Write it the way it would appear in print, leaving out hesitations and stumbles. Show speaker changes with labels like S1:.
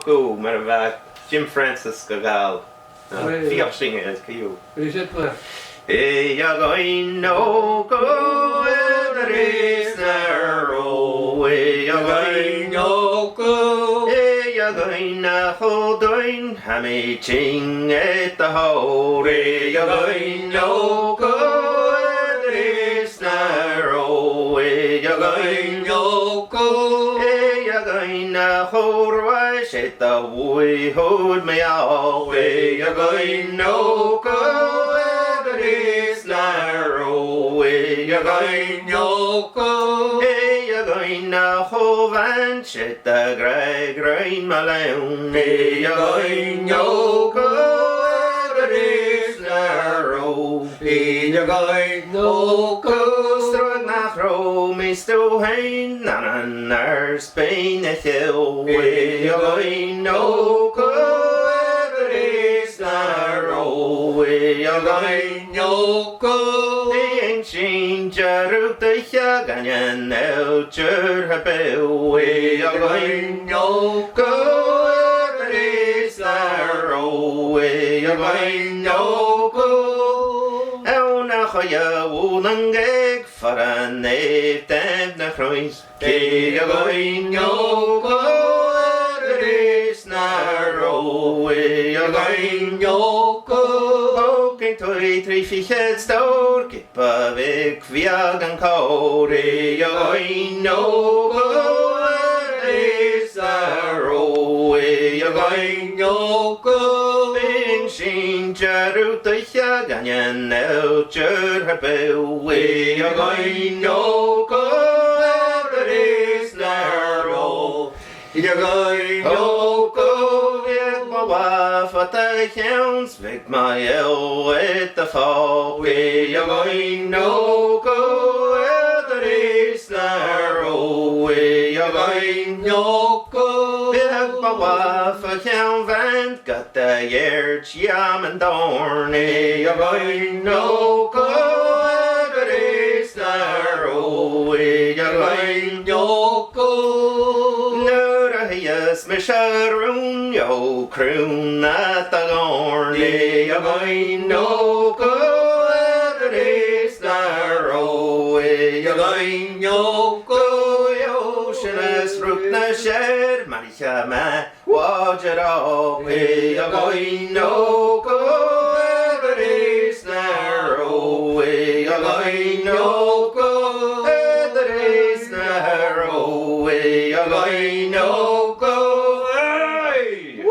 S1: go mar bheith Jim Francis go gáil fíochting is ciú. Going no go the race narrow way going no go going na holding hammy ching at the hole going no go the race narrow way going no go going na hold right at the way hold me all way going no go is narrow way you're going yoko hey you're going na hovan shit the grey green malone hey you're going yoko it is narrow hey you're going yoko strong nach ro me still hein nan nar Spain a hill hey you're going yoko it is narrow way you're going Yoko Ancient Jarut the Yaganyan Elcher Habel way you're going Yoko it is narrow way you're going Yoko Elna Hoya Woolangeg for a nave and the Croix you're going Yoko it is narrow way you're going Yoko Toi tri fichel stor kippa vek viagan kauri jag no go is arrow jag no go bing shin jaru toi jagan el jur habel we jag no go is narrow jag no go for the hounds, make my L at the fall. We are going no go where the is narrow. We are going no go. Big my wife a hound van got the yerch yam and dorn. We are going no go where the is narrow. We are going no go. Yes, me sharon yo croon at the gorn. You're going no go it is narrow. You're going no go yo shinas root na shed marisha ma watch it all. You're going no go it is narrow. You're going no go it is narrow. You're going no go. Hey!